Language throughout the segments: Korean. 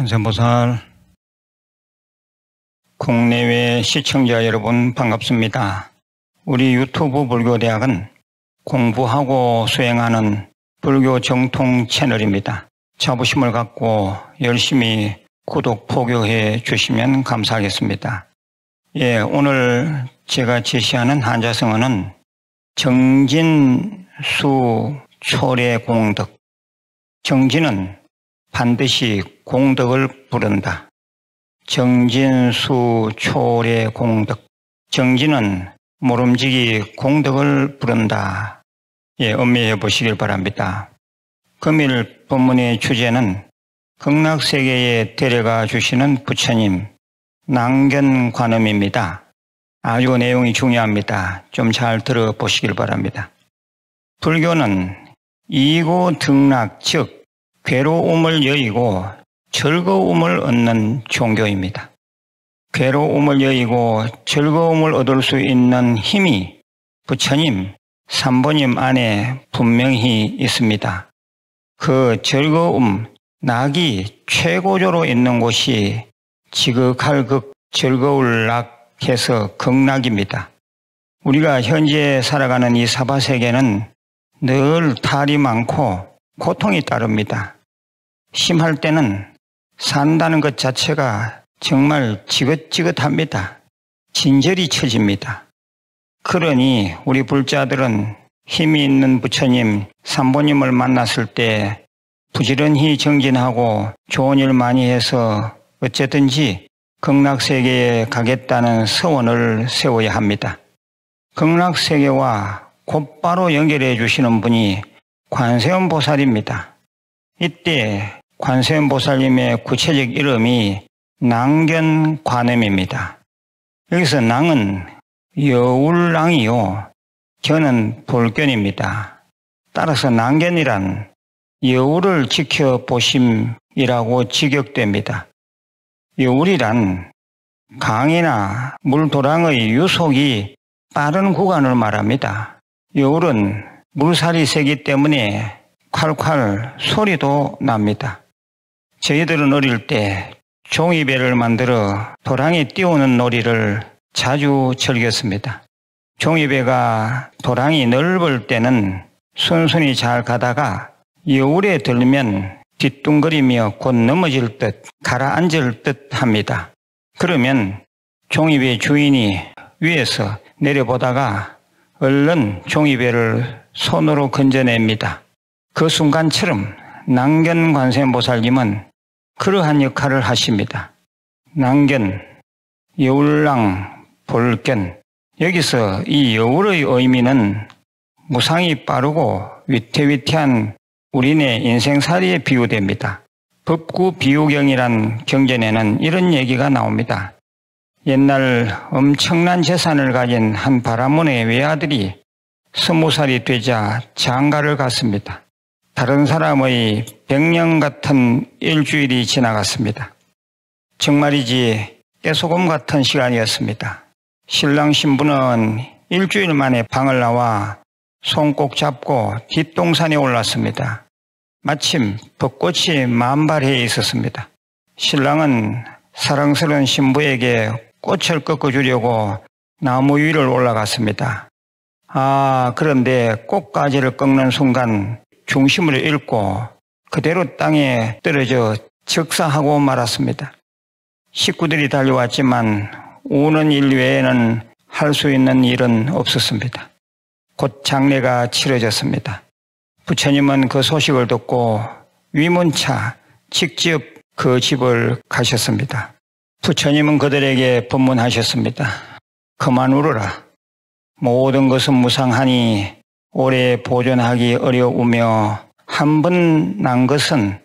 관세음보살, 국내외 시청자 여러분 반갑습니다. 우리 유튜브 불교대학은 공부하고 수행하는 불교 정통 채널입니다. 자부심을 갖고 열심히 구독, 포교해 주시면 감사하겠습니다. 오늘 제가 제시하는 한자성어는 정진수 초래공덕. 정진은 반드시 공덕을 부른다. 정진수 초래공덕. 정진은 모름지기 공덕을 부른다. 음미해 보시길 바랍니다. 금일 법문의 주제는 극락세계에 데려가 주시는 부처님 낭견관음입니다. 아주 내용이 중요합니다. 좀 잘 들어보시길 바랍니다. 불교는 이고 등락, 즉 괴로움을 여의고 즐거움을 얻는 종교입니다. 괴로움을 여의고 즐거움을 얻을 수 있는 힘이 부처님, 삼보님 안에 분명히 있습니다. 그 즐거움, 낙이 최고조로 있는 곳이 지극할 극, 즐거울 낙 해서 극락입니다. 우리가 현재 살아가는 이 사바세계는 늘 탈이 많고 고통이 따릅니다. 심할 때는 산다는 것 자체가 정말 지긋지긋합니다. 진절이 쳐집니다. 그러니 우리 불자들은 힘이 있는 부처님, 삼보님을 만났을 때 부지런히 정진하고 좋은 일 많이 해서 어쨌든지 극락세계에 가겠다는 서원을 세워야 합니다. 극락세계와 곧바로 연결해 주시는 분이 관세음보살입니다. 이때 관세음보살님의 구체적 이름이 낭견관음입니다. 여기서 낭은 여울낭이요, 견은 볼견입니다. 따라서 낭견이란 여울을 지켜보심이라고 직역됩니다. 여울이란 강이나 물도랑의 유속이 빠른 구간을 말합니다. 여울은 물살이 세기 때문에 콸콸 소리도 납니다. 저희들은 어릴 때 종이배를 만들어 도랑에 띄우는 놀이를 자주 즐겼습니다. 종이배가 도랑이 넓을 때는 순순히 잘 가다가 여울에 들면 뒤뚱거리며 곧 넘어질 듯 가라앉을 듯 합니다. 그러면 종이배 주인이 위에서 내려보다가 얼른 종이배를 손으로 건져냅니다. 그 순간처럼 낭견관세음보살님은 그러한 역할을 하십니다. 낭견, 여울랑, 볼견. 여기서 이 여울의 의미는 무상이 빠르고 위태위태한 우리네 인생살이에 비유됩니다. 법구비유경이란 경전에는 이런 얘기가 나옵니다. 옛날 엄청난 재산을 가진 한 바라문의 외아들이 20살이 되자 장가를 갔습니다. 다른 사람의 100년 같은 일주일이 지나갔습니다. 정말이지 깨소금 같은 시간이었습니다. 신랑 신부는 일주일 만에 방을 나와 손 꼭 잡고 뒷동산에 올랐습니다. 마침 벚꽃이 만발해 있었습니다. 신랑은 사랑스러운 신부에게 꽃을 꺾어주려고 나무 위를 올라갔습니다. 그런데 꽃가지를 꺾는 순간 중심을 잃고 그대로 땅에 떨어져 즉사하고 말았습니다. 식구들이 달려왔지만 우는 일 외에는 할 수 있는 일은 없었습니다. 곧 장례가 치러졌습니다. 부처님은 그 소식을 듣고 위문차 직접 그 집을 가셨습니다. 부처님은 그들에게 법문하셨습니다. 그만 울어라. 모든 것은 무상하니 오래 보존하기 어려우며 한 번 난 것은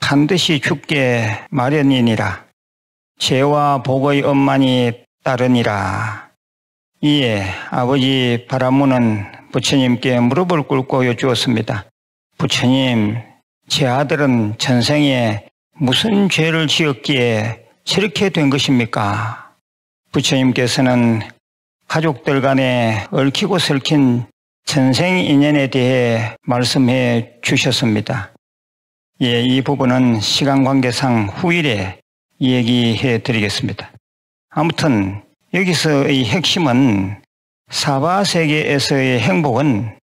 반드시 죽게 마련이니라. 죄와 복의 엄만이 따르니라. 이에 아버지 바라문은 부처님께 무릎을 꿇고 여쭈었습니다. 부처님, 제 아들은 전생에 무슨 죄를 지었기에 저렇게 된 것입니까? 부처님께서는 가족들 간에 얽히고 설킨 전생 인연에 대해 말씀해 주셨습니다. 이 부분은 시간 관계상 후일에 얘기해 드리겠습니다. 아무튼 여기서의 핵심은 사바세계에서의 행복은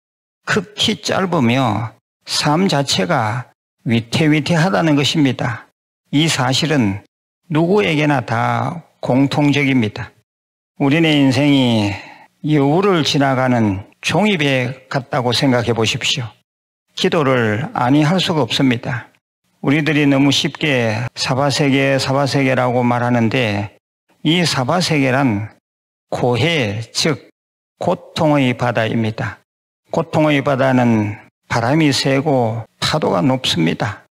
극히 짧으며 삶 자체가 위태위태하다는 것입니다. 이 사실은 누구에게나 다 공통적입니다. 우리네 인생이 여우를 지나가는 종이배 같다고 생각해 보십시오. 기도를 아니할 수가 없습니다. 우리들이 너무 쉽게 사바세계라고 말하는데 이 사바세계란 고해, 즉 고통의 바다입니다. 고통의 바다는 바람이 세고 파도가 높습니다.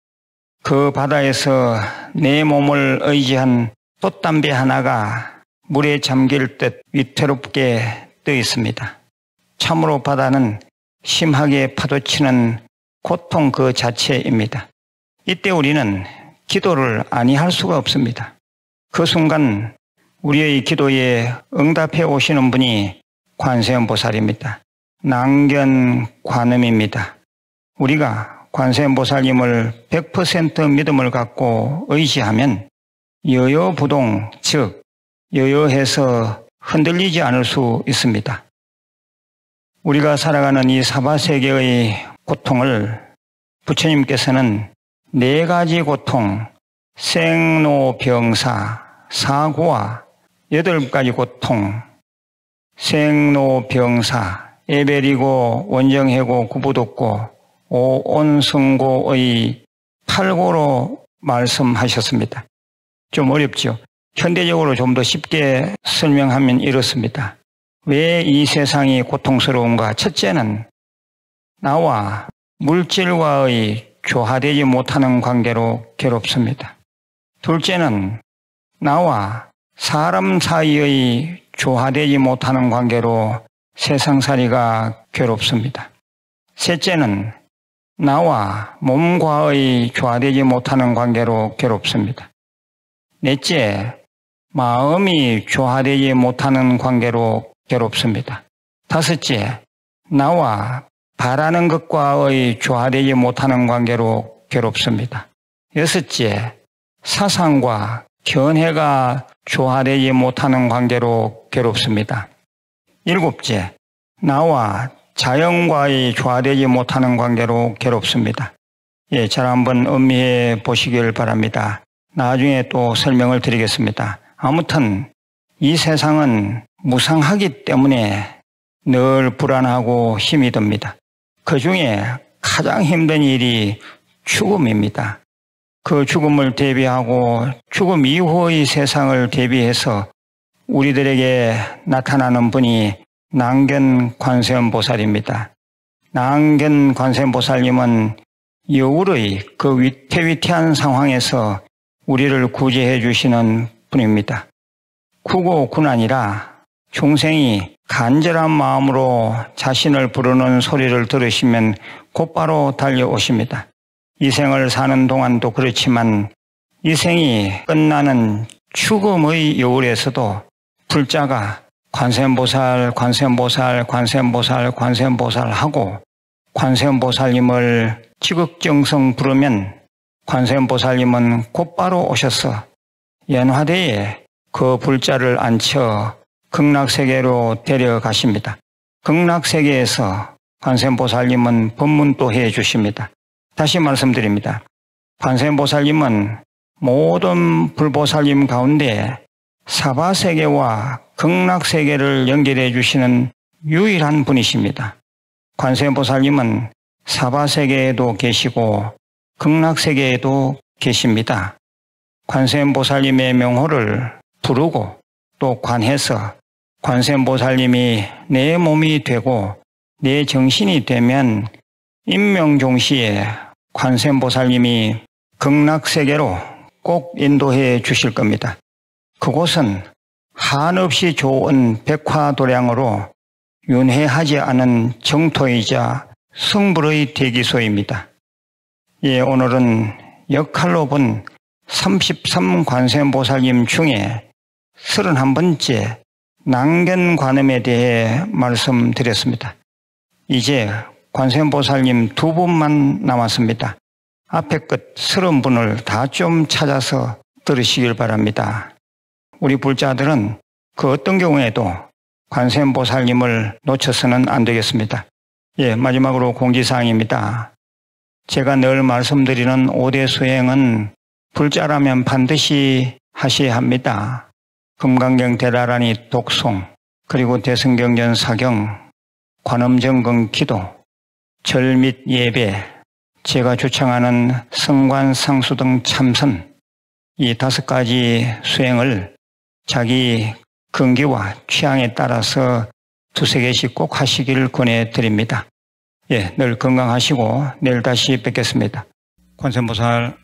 그 바다에서 내 몸을 의지한 돛담배 하나가 물에 잠길 듯 위태롭게 떠 있습니다. 참으로 바다는 심하게 파도치는 고통 그 자체입니다. 이때 우리는 기도를 아니할 수가 없습니다. 그 순간 우리의 기도에 응답해 오시는 분이 관세음보살입니다. 낭견관음입니다. 우리가 관세음보살님을 100% 믿음을 갖고 의지하면 여여부동, 즉 여여해서 흔들리지 않을 수 있습니다. 우리가 살아가는 이 사바세계의 고통을 부처님께서는 4가지 고통, 생로병사, 사고와 8가지 고통, 생로병사, 에베리고, 원정해고, 구부독고, 오온승고의 8고로 말씀하셨습니다. 좀 어렵죠. 현대적으로 좀 더 쉽게 설명하면 이렇습니다. 왜 이 세상이 고통스러운가? 첫째는 나와 물질과의 조화되지 못하는 관계로 괴롭습니다. 둘째는 나와 사람 사이의 조화되지 못하는 관계로 세상살이가 괴롭습니다. 셋째는 나와 몸과의 조화되지 못하는 관계로 괴롭습니다. 넷째, 마음이 조화되지 못하는 관계로 괴롭습니다. 다섯째, 나와 바라는 것과의 조화되지 못하는 관계로 괴롭습니다. 여섯째, 사상과 견해가 조화되지 못하는 관계로 괴롭습니다. 일곱째, 나와 자연과의 조화되지 못하는 관계로 괴롭습니다. 잘 한번 음미해 보시길 바랍니다. 나중에 또 설명을 드리겠습니다. 아무튼 이 세상은 무상하기 때문에 늘 불안하고 힘이 듭니다. 그 중에 가장 힘든 일이 죽음입니다. 그 죽음을 대비하고 죽음 이후의 세상을 대비해서 우리들에게 나타나는 분이 낭견관세음보살입니다. 낭견관세음보살님은 여울의 그 위태위태한 상황에서 우리를 구제해 주시는 분입니다. 구고군안이라 중생이 간절한 마음으로 자신을 부르는 소리를 들으시면 곧바로 달려오십니다. 이 생을 사는 동안도 그렇지만 이 생이 끝나는 죽음의 여울에서도 불자가 관세음보살, 관세음보살, 관세음보살, 관세음보살 하고 관세음보살님을 지극정성 부르면 관세음보살님은 곧바로 오셔서 연화대에 그 불자를 앉혀 극락세계로 데려가십니다. 극락세계에서 관세음보살님은 법문도 해 주십니다. 다시 말씀드립니다. 관세음보살님은 모든 불보살님 가운데 사바세계와 극락세계를 연결해 주시는 유일한 분이십니다. 관세음보살님은 사바세계에도 계시고 극락세계에도 계십니다. 관세음보살님의 명호를 부르고 또 관해서 관세음보살님이 내 몸이 되고 내 정신이 되면 임명종시에 관세음보살님이 극락세계로 꼭 인도해 주실 겁니다. 그곳은 한없이 좋은 백화도량으로 윤회하지 않은 정토이자 성불의 대기소입니다. 오늘은 역할로 본 33관세음보살님 중에 31번째 낭견관음에 대해 말씀드렸습니다. 이제 관세음보살님 2분만 남았습니다. 앞에 것 30분을 다 좀 찾아서 들으시길 바랍니다. 우리 불자들은 그 어떤 경우에도 관세음보살님을 놓쳐서는 안 되겠습니다. 예, 마지막으로 공지사항입니다. 제가 늘 말씀드리는 5대 수행은 불자라면 반드시 하셔야 합니다. 금강경 대다라니 독송, 그리고 대승경전 사경, 관음정금 기도, 절 및 예배, 제가 주창하는 성관상수 등 참선, 이 5가지 수행을 자기 근기와 취향에 따라서 2-3개씩 꼭 하시길 권해드립니다. 예, 늘 건강하시고 내일 다시 뵙겠습니다. 관세음보살